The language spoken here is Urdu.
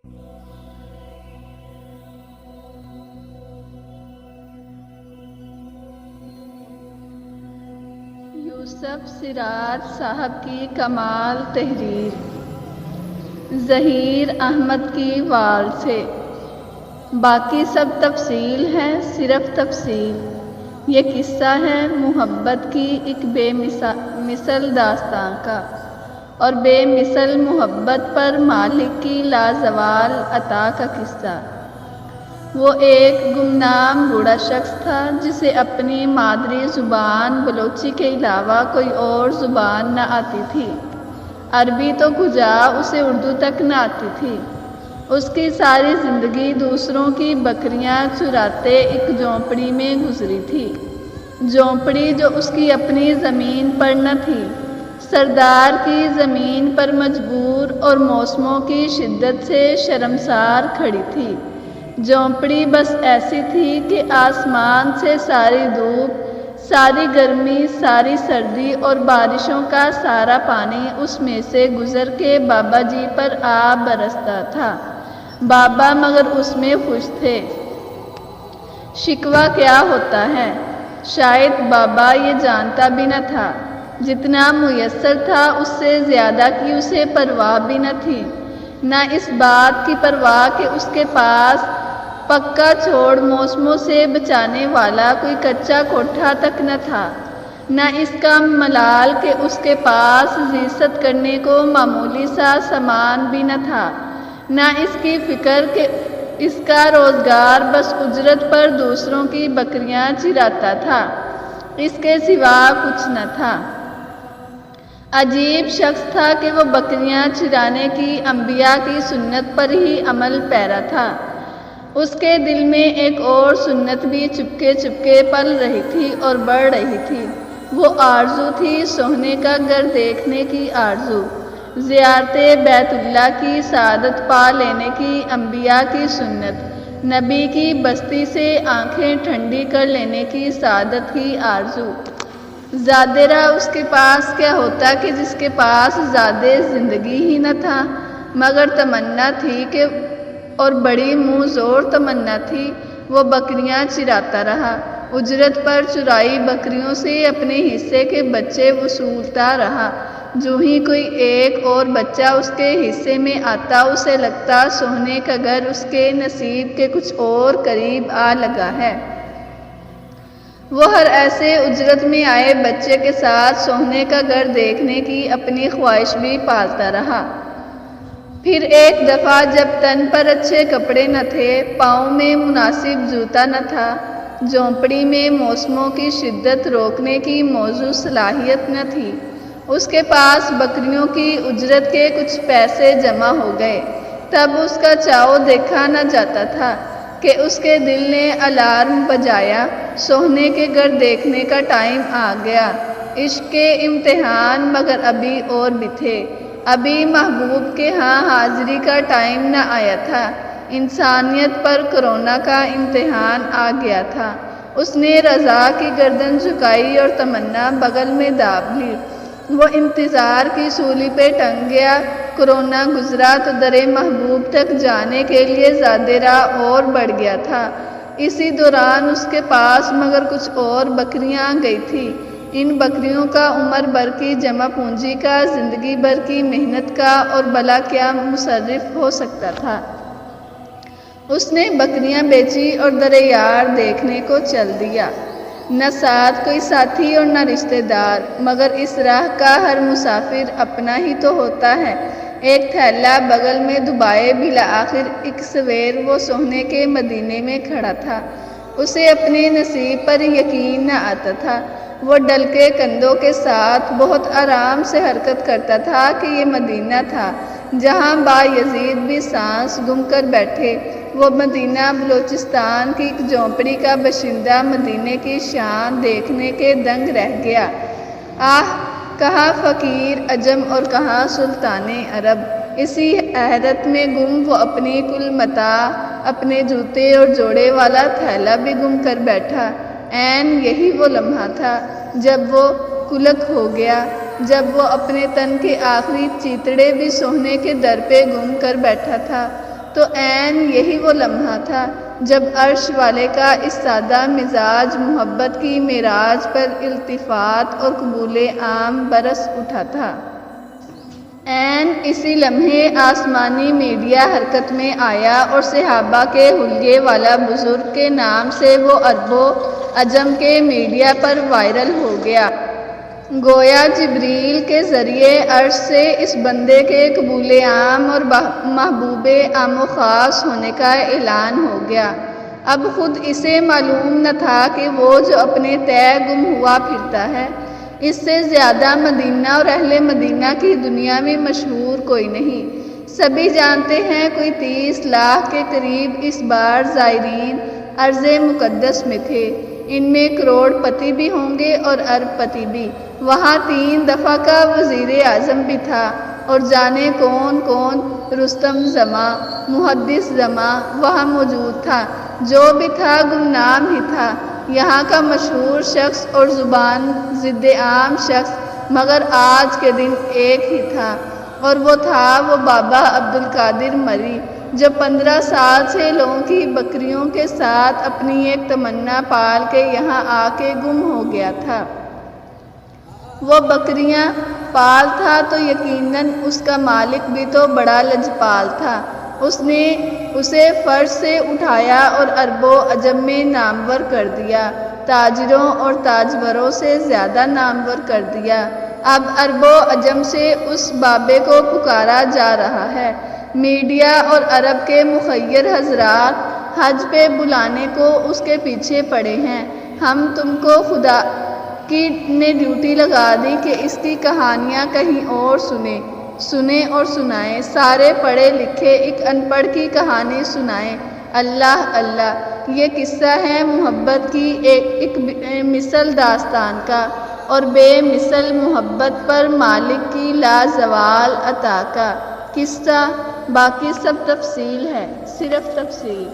یوسف سراج صاحب کی کمال تحریر، ظہیر احمد کی وال سے۔ باقی سب تفصیل ہے، صرف تفصیل۔ یہ قصہ ہے محبت کی ایک بے مثل داستان کا، اور بے مثل محبت پر مالک کی لازوال عطا کا قصہ۔ وہ ایک گمنام بوڑھا شخص تھا جسے اپنی مادری زبان بلوچی کے علاوہ کوئی اور زبان نہ آتی تھی۔ عربی تو کجا، اسے اردو تک نہ آتی تھی۔ اس کی ساری زندگی دوسروں کی بکریاں چراتے ایک جھونپڑی میں گزری تھی، جھونپڑی جو اس کی اپنی زمین پر نہ تھی، سردار کی زمین پر مجبور اور موسموں کی شدت سے شرمسار کھڑی تھی۔ جھونپڑی بس ایسی تھی کہ آسمان سے ساری دھوپ، ساری گرمی، ساری سردی اور بارشوں کا سارا پانی اس میں سے گزر کے بابا جی پر آ برستا تھا۔ بابا مگر اس میں خوش تھے۔ شکوہ کیا ہوتا ہے، شاید بابا یہ جانتا بھی نہ تھا۔ جتنا میسر تھا اس سے زیادہ کی اسے پرواہ بھی نہ تھی۔ نہ اس بات کی پرواہ کہ اس کے پاس پکا چھوڑ موسموں سے بچانے والا کوئی کچا کوٹھا تک نہ تھا، نہ اس کا ملال کہ اس کے پاس زیست کرنے کو معمولی سا سامان بھی نہ تھا، نہ اس کی فکر کہ اس کا روزگار بس اجرت پر دوسروں کی بکریاں چراتا تھا، اس کے سوا کچھ نہ تھا۔ عجیب شخص تھا کہ وہ بکریاں چرانے کی انبیاء کی سنت پر ہی عمل پیرا تھا۔ اس کے دل میں ایک اور سنت بھی چپکے چپکے پل رہی تھی اور بڑھ رہی تھی۔ وہ آرزو تھی سونے کا گھر دیکھنے کی آرزو، زیارت بیت اللہ کی سعادت پا لینے کی انبیاء کی سنت، نبی کی بستی سے آنکھیں ٹھنڈی کر لینے کی سعادت کی آرزو۔ زادرہ اس کے پاس کیا ہوتا کہ جس کے پاس زادے زندگی ہی نہ تھا، مگر تمنا تھی کہ، اور بڑی منہ زور تمنا تھی، وہ بکریاں چراتا رہا، اجرت پر چرائی بکریوں سے اپنے حصے کے بچے وصولتا رہا۔ جو ہی کوئی ایک اور بچہ اس کے حصے میں آتا اسے لگتا سونے کا گھر اس کے نصیب کے کچھ اور قریب آ لگا ہے۔ وہ ہر ایسے اجرت میں آئے بچے کے ساتھ سونے کا گھر دیکھنے کی اپنی خواہش بھی پالتا رہا۔ پھر ایک دفعہ جب تن پر اچھے کپڑے نہ تھے، پاؤں میں مناسب جوتا نہ تھا، جھونپڑی میں موسموں کی شدت روکنے کی موزوں صلاحیت نہ تھی، اس کے پاس بکریوں کی اجرت کے کچھ پیسے جمع ہو گئے، تب اس کا چاؤ دیکھا نہ جاتا تھا کہ اس کے دل نے الارم بجایا، سونے کے گھر دیکھنے کا ٹائم آ گیا۔ عشق کے امتحان مگر ابھی اور بھی تھے، ابھی محبوب کے ہاں حاضری کا ٹائم نہ آیا تھا۔ انسانیت پر کرونا کا امتحان آ گیا تھا۔ اس نے رضا کی گردن جھکائی اور تمنا بغل میں داب لی۔ وہ انتظار کی سولی پہ ٹنگ گیا۔ کرونا گزرا تو در محبوب تک جانے کے لیے زیادہ راہ اور بڑھ گیا تھا۔ اسی دوران اس کے پاس مگر کچھ اور بکریاں آ گئی تھی۔ ان بکریوں کا عمر بھر کی جمع پونجی کا، زندگی بھر کی محنت کا اور بھلا کیا مصرف ہو سکتا تھا۔ اس نے بکریاں بیچی اور در یار دیکھنے کو چل دیا۔ نہ ساتھ کوئی ساتھی اور نہ رشتہ دار، مگر اس راہ کا ہر مسافر اپنا ہی تو ہوتا ہے۔ ایک تھیلا بغل میں دبائے بالآخر ایک سویر وہ سونے کے مدینے میں کھڑا تھا۔ اسے اپنے نصیب پر یقین نہ آتا تھا۔ وہ ڈل کے کندھوں کے ساتھ بہت آرام سے حرکت کرتا تھا کہ یہ مدینہ تھا جہاں بایزید بھی سانس گم کر بیٹھے۔ وہ مدینہ بلوچستان کی ایک جھونپڑی کا باشندہ مدینے کی شان دیکھنے کے دنگ رہ گیا۔ آہ! کہاں فقیر عجم اور کہاں سلطان عرب! اسی حیرت میں گم وہ اپنی کل متاع، اپنے جوتے اور جوڑے والا تھیلا بھی گم کر بیٹھا۔ عین یہی وہ لمحہ تھا جب وہ کلک ہو گیا، جب وہ اپنے تن کے آخری چیتڑے بھی سونے کے در پہ گم کر بیٹھا تھا۔ تو عین یہی وہ لمحہ تھا جب عرش والے کا اس سادہ مزاج محبت کی معراج پر التفات اور قبول عام برس اٹھا تھا۔ عین اسی لمحے آسمانی میڈیا حرکت میں آیا اور صحابہ کے حلیے والا بزرگ کے نام سے وہ عرب و عجم کے میڈیا پر وائرل ہو گیا۔ گویا جبریل کے ذریعے عرش سے اس بندے کے قبول عام اور محبوب عام و خاص ہونے کا اعلان ہو گیا۔ اب خود اسے معلوم نہ تھا کہ وہ جو اپنے طے گم ہوا پھرتا ہے، اس سے زیادہ مدینہ اور اہل مدینہ کی دنیا میں مشہور کوئی نہیں۔ سبھی جانتے ہیں کوئی 30 لاکھ کے قریب اس بار زائرین ارض مقدس میں تھے۔ ان میں کروڑ پتی بھی ہوں گے اور ارب پتی بھی۔ وہاں 3 دفعہ کا وزیر اعظم بھی تھا اور جانے کون کون رستم زماں، محدث زماں وہاں موجود تھا۔ جو بھی تھا گمنام ہی تھا، یہاں کا مشہور شخص اور زبان ضد عام شخص، مگر آج کے دن ایک ہی تھا، اور وہ تھا وہ بابا عبدالقادر مری، جو 15 سال سے لوگوں کی بکریوں کے ساتھ اپنی ایک تمنا پال کے یہاں آ کے گم ہو گیا تھا۔ وہ بکریاں پال تھا تو یقیناً اس کا مالک بھی تو بڑا لجپال تھا۔ اس نے اسے فرش سے اٹھایا اور عرب و عجم میں نامور کر دیا، تاجروں اور تاجوروں سے زیادہ نامور کر دیا۔ اب عرب و عجم سے اس بابے کو پکارا جا رہا ہے۔ میڈیا اور عرب کے مخیر حضرات حج پہ بلانے کو اس کے پیچھے پڑے ہیں۔ ہم تم کو خدا کی نے ڈیوٹی لگا دی کہ اس کی کہانیاں کہیں اور سنیں اور سنائیں۔ سارے پڑھے لکھے ایک ان پڑھ کی کہانی سنائیں۔ اللہ اللہ، یہ قصہ ہے محبت کی ایک مثل داستان کا، اور بے مثل محبت پر مالک کی لازوال عطا کا قصہ۔ باقی سب تفصیل ہے، صرف تفصیل۔